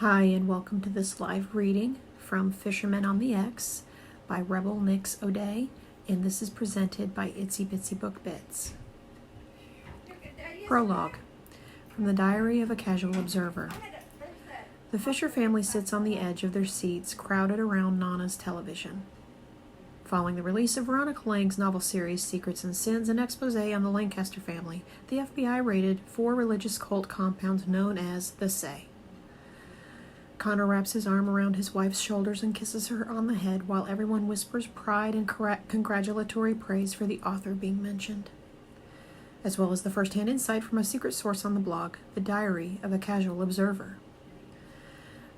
Hi, and welcome to this live reading from Fisherman on the X by Rebel Nix O'Day, and this is presented by Itsy Bitsy Book Bits. Prologue from the Diary of a Casual Observer. The Fisher family sits on the edge of their seats, crowded around Nana's television. Following the release of Veronica Lang's novel series Secrets and Sins, an expose on the Lancaster family, the FBI raided 4 religious cult compounds known as the Say. Connor wraps his arm around his wife's shoulders and kisses her on the head while everyone whispers pride and congratulatory praise for the author being mentioned, as well as the first-hand insight from a secret source on the blog, The Diary of a Casual Observer.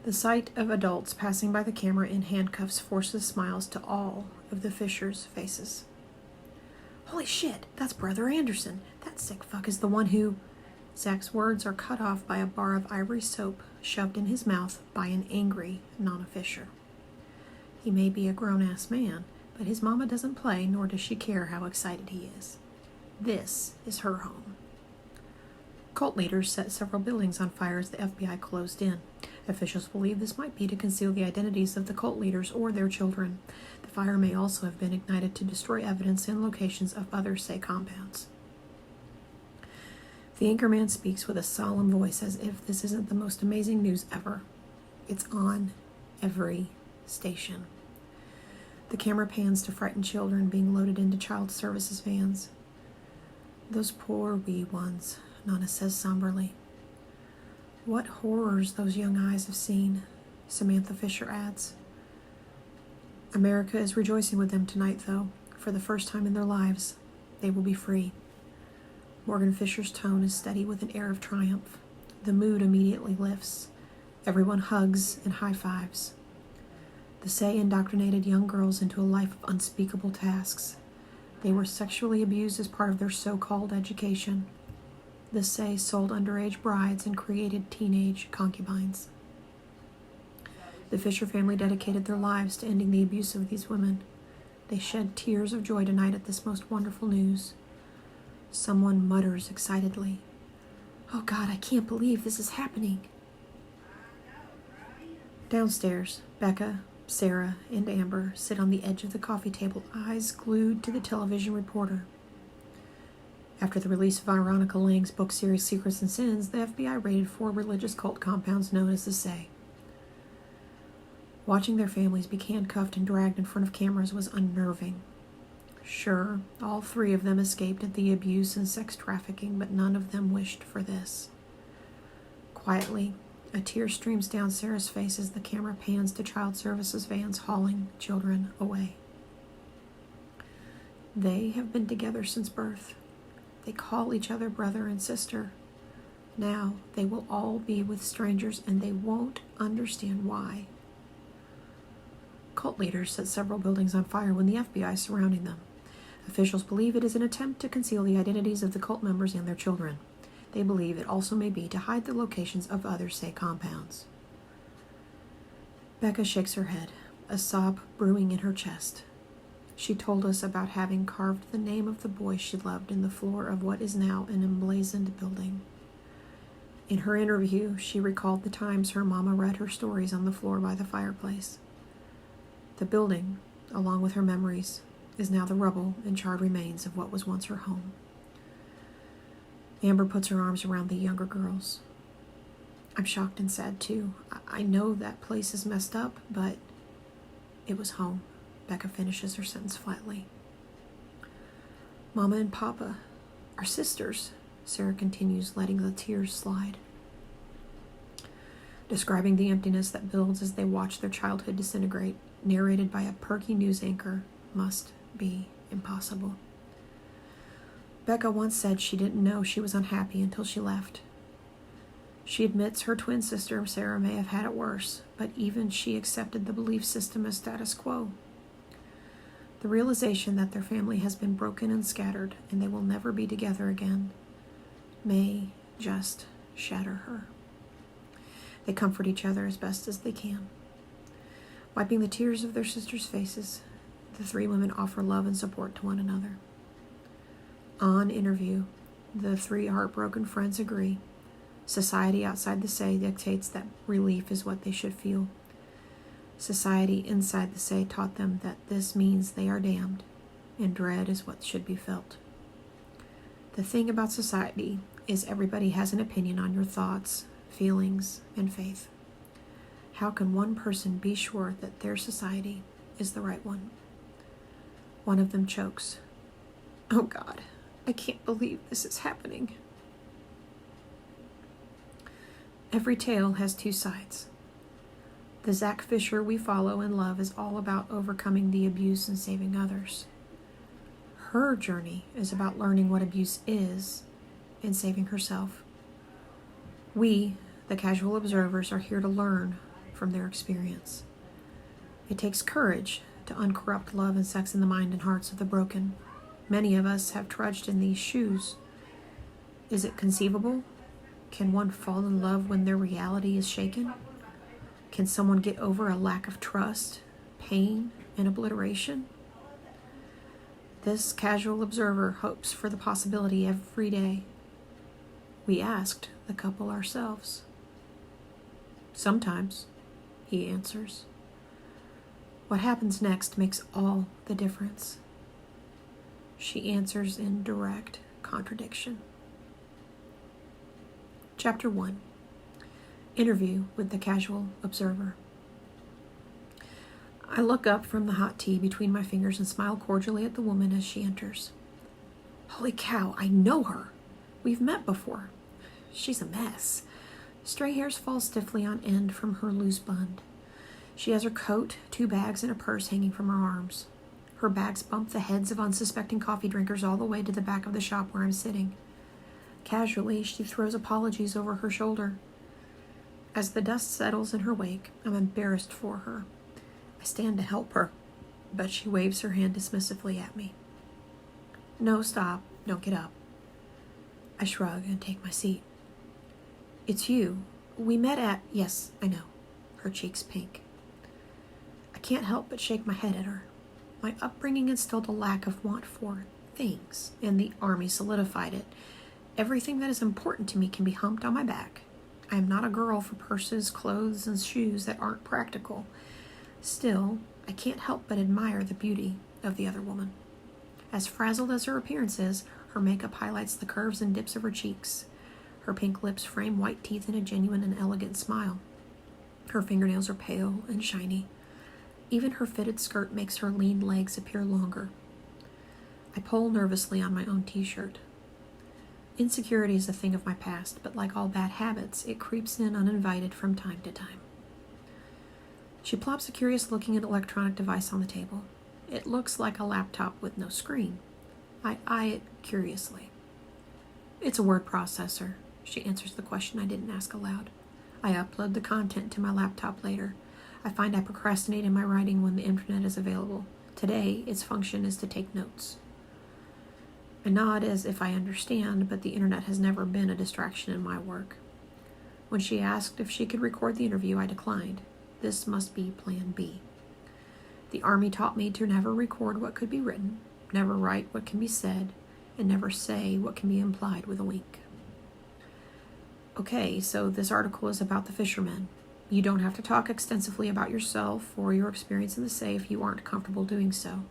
The sight of adults passing by the camera in handcuffs forces smiles to all of the Fishers' faces. Holy shit, that's Brother Anderson. That sick fuck is the one who... Zach's words are cut off by a bar of ivory soap shoved in his mouth by an angry Nana Fisher. He may be a grown-ass man, but his mama doesn't play, nor does she care how excited he is. This is her home. Cult leaders set several buildings on fire as the FBI closed in. Officials believe this might be to conceal the identities of the cult leaders or their children. The fire may also have been ignited to destroy evidence and locations of other Say compounds. The anchorman speaks with a solemn voice as if this isn't the most amazing news ever. It's on every station. The camera pans to frightened children being loaded into child services vans. Those poor wee ones, Nana says somberly. What horrors those young eyes have seen, Samantha Fisher adds. America is rejoicing with them tonight, though. For the first time in their lives, they will be free. Morgan Fisher's tone is steady with an air of triumph. The mood immediately lifts. Everyone hugs and high-fives. The Say indoctrinated young girls into a life of unspeakable tasks. They were sexually abused as part of their so-called education. The Say sold underage brides and created teenage concubines. The Fisher family dedicated their lives to ending the abuse of these women. They shed tears of joy tonight at this most wonderful news. Someone mutters excitedly, "Oh God, I can't believe this is happening." Downstairs, Becca, Sarah, and Amber sit on the edge of the coffee table, eyes glued to the television reporter. After the release of Veronica Lang's book series Secrets and Sins, the FBI raided 4 religious cult compounds known as the Say. Watching their families be handcuffed and dragged in front of cameras was unnerving. Sure, all 3 of them escaped at the abuse and sex trafficking, but none of them wished for this. Quietly, a tear streams down Sarah's face as the camera pans to child services vans hauling children away. They have been together since birth. They call each other brother and sister. Now they will all be with strangers, and they won't understand why. Cult leaders set several buildings on fire when the FBI is surrounding them. Officials believe it is an attempt to conceal the identities of the cult members and their children. They believe it also may be to hide the locations of other Say compounds. Becca shakes her head, a sob brewing in her chest. She told us about having carved the name of the boy she loved in the floor of what is now an emblazoned building. In her interview, she recalled the times her mama read her stories on the floor by the fireplace. The building, along with her memories, is now the rubble and charred remains of what was once her home. Amber puts her arms around the younger girls. I'm shocked and sad too. I know that place is messed up, but it was home. Becca finishes her sentence flatly. Mama and Papa are sisters, Sarah continues, letting the tears slide. Describing the emptiness that builds as they watch their childhood disintegrate, narrated by a perky news anchor, must be impossible. Becca once said she didn't know she was unhappy until she left. She admits her twin sister Sarah may have had it worse, but even she accepted the belief system as status quo. The realization that their family has been broken and scattered and they will never be together again may just shatter her. They comfort each other as best as they can. Wiping the tears of their sisters' faces, the 3 women offer love and support to one another. On interview, the 3 heartbroken friends agree Society outside the say dictates that relief is what they should feel. Society inside the say taught them that this means they are damned, and dread is what should be felt. The thing about society is everybody has an opinion on your thoughts, feelings, and faith. How can one person be sure that their society is the right one? One of them chokes. Oh God, I can't believe this is happening. Every tale has two sides. The Zach Fisher we follow and love is all about overcoming the abuse and saving others. Her journey is about learning what abuse is and saving herself. We, the casual observers, are here to learn from their experience. It takes courage to uncorrupt love and sex in the mind and hearts of the broken. Many of us have trudged in these shoes. Is it conceivable? Can one fall in love when their reality is shaken? Can someone get over a lack of trust, pain, and obliteration? This casual observer hopes for the possibility every day. We asked the couple ourselves. Sometimes, he answers. What happens next makes all the difference. She answers in direct contradiction. Chapter 1. Interview with the casual observer. I look up from the hot tea between my fingers and smile cordially at the woman as she enters. Holy cow, I know her. We've met before. She's a mess. Stray hairs fall stiffly on end from her loose bund. She has her coat, 2 bags, and a purse hanging from her arms. Her bags bump the heads of unsuspecting coffee drinkers all the way to the back of the shop where I'm sitting. Casually, she throws apologies over her shoulder. As the dust settles in her wake, I'm embarrassed for her. I stand to help her, but she waves her hand dismissively at me. No, stop. Don't get up. I shrug and take my seat. It's you. We met at... Yes, I know. Her cheeks pink. I can't help but shake my head at her. My upbringing instilled a lack of want for things, and the army solidified it. Everything that is important to me can be humped on my back. I am not a girl for purses, clothes, and shoes that aren't practical. Still, I can't help but admire the beauty of the other woman. As frazzled as her appearance is, her makeup highlights the curves and dips of her cheeks. Her pink lips frame white teeth in a genuine and elegant smile. Her fingernails are pale and shiny. Even her fitted skirt makes her lean legs appear longer. I pull nervously on my own t-shirt. Insecurity is a thing of my past, but like all bad habits, it creeps in uninvited from time to time. She plops a curious-looking electronic device on the table. It looks like a laptop with no screen. I eye it curiously. It's a word processor. She answers the question I didn't ask aloud. I upload the content to my laptop later. I find I procrastinate in my writing when the internet is available. Today, its function is to take notes. I nod as if I understand, but the internet has never been a distraction in my work. When she asked if she could record the interview, I declined. This must be plan B. The Army taught me to never record what could be written, never write what can be said, and never say what can be implied with a wink. Okay, so this article is about the fishermen. You don't have to talk extensively about yourself or your experience in the sea if you aren't comfortable doing so.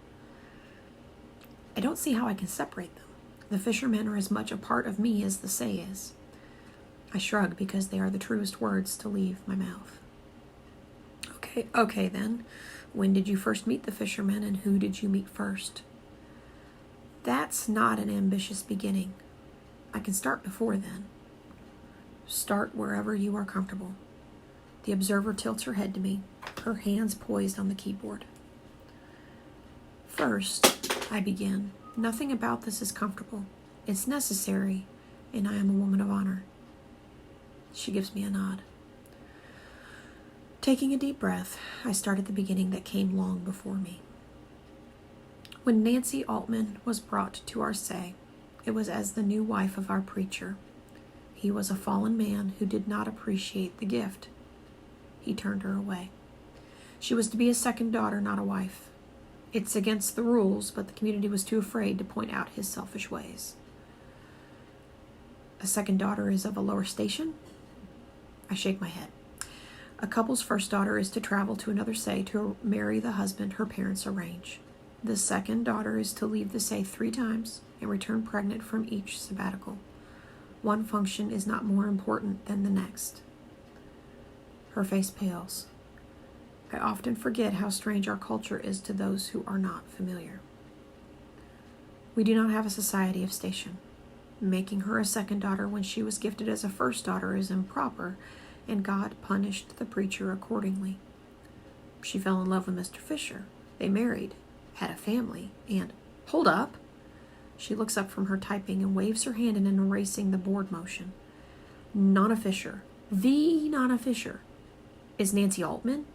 I don't see how I can separate them. The fishermen are as much a part of me as the say is. I shrug because they are the truest words to leave my mouth. Okay then. When did you first meet the fishermen, and who did you meet first? That's not an ambitious beginning. I can start before then. Start wherever you are comfortable. The observer tilts her head to me, her hands poised on the keyboard. First, I begin. Nothing about this is comfortable. It's necessary, and I am a woman of honor. She gives me a nod. Taking a deep breath, I start at the beginning that came long before me. When Nancy Altman was brought to our say, it was as the new wife of our preacher. He was a fallen man who did not appreciate the gift. He turned her away. She was to be a second daughter, not a wife. It's against the rules, but the community was too afraid to point out his selfish ways. A second daughter is of a lower station? I shake my head. A couple's first daughter is to travel to another say to marry the husband her parents arrange. The second daughter is to leave the say 3 times and return pregnant from each sabbatical. One function is not more important than the next. Her face pales. I often forget how strange our culture is to those who are not familiar. We do not have a society of station. Making her a second daughter when she was gifted as a first daughter is improper, and God punished the preacher accordingly. She fell in love with Mr. Fisher. They married, had a family, and, hold up! She looks up from her typing and waves her hand in an erasing the board motion. Nana Fisher. The Nana Fisher. Is Nancy Altman?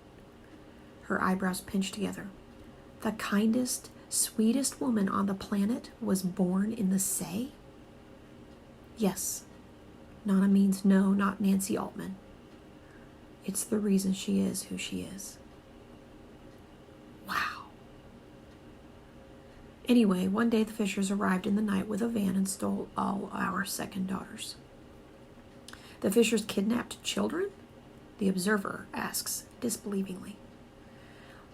Her eyebrows pinch together. The kindest, sweetest woman on the planet was born in the say? Yes. Nana means no, not Nancy Altman. It's the reason she is who she is. Wow. Anyway, one day the Fishers arrived in the night with a van and stole all our second daughters. The Fishers kidnapped children? The Observer asks disbelievingly.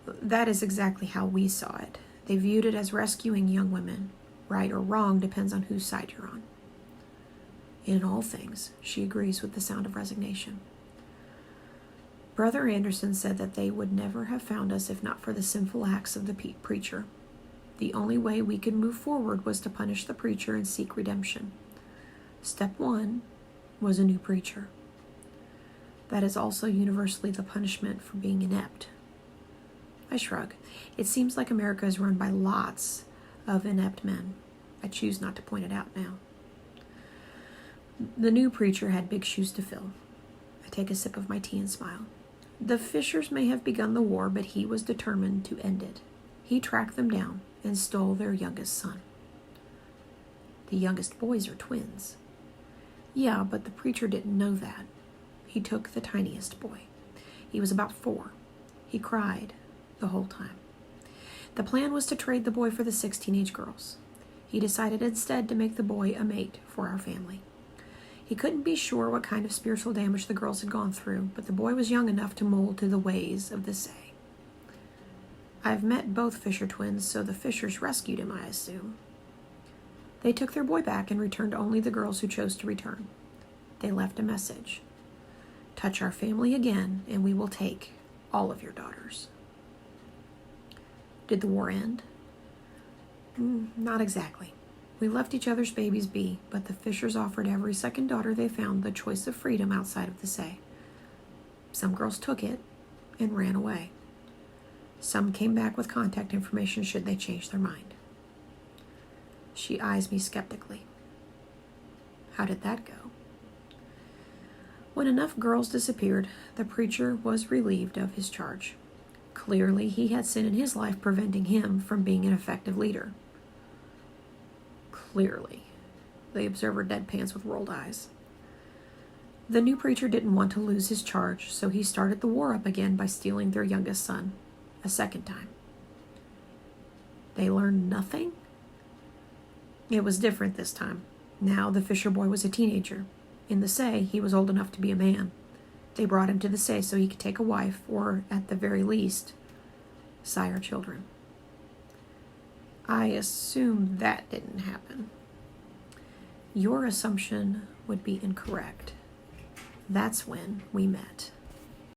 That is exactly how we saw it. They viewed it as rescuing young women. Right or wrong depends on whose side you're on. In all things, she agrees with the sound of resignation. Brother Anderson said that they would never have found us if not for the sinful acts of the preacher. The only way we could move forward was to punish the preacher and seek redemption. Step 1 was a new preacher. That is also universally the punishment for being inept. I shrug. It seems like America is run by lots of inept men. I choose not to point it out now. The new preacher had big shoes to fill. I take a sip of my tea and smile. The Fishers may have begun the war, but he was determined to end it. He tracked them down and stole their youngest son. The youngest boys are twins. Yeah, but the preacher didn't know that. He took the tiniest boy. He was about 4. He cried the whole time. The plan was to trade the boy for the 6 teenage girls. He decided instead to make the boy a mate for our family. He couldn't be sure what kind of spiritual damage the girls had gone through, but the boy was young enough to mold to the ways of the say. I've met both Fisher twins, so the Fishers rescued him, I assume. They took their boy back and returned only the girls who chose to return. They left a message. Touch our family again, and we will take all of your daughters. Did the war end? Not exactly. We left each other's babies be, but the Fishers offered every second daughter they found the choice of freedom outside of the say. Some girls took it and ran away. Some came back with contact information should they change their mind. She eyes me skeptically. How did that go? When enough girls disappeared, the preacher was relieved of his charge. Clearly, he had sin in his life preventing him from being an effective leader. Clearly. The Observer deadpans with rolled eyes. The new preacher didn't want to lose his charge, so he started the war up again by stealing their youngest son, a second time. They learned nothing? It was different this time. Now the Fisher boy was a teenager. In the say, he was old enough to be a man. They brought him to the say so he could take a wife, or, at the very least, sire children. I assume that didn't happen. Your assumption would be incorrect. That's when we met.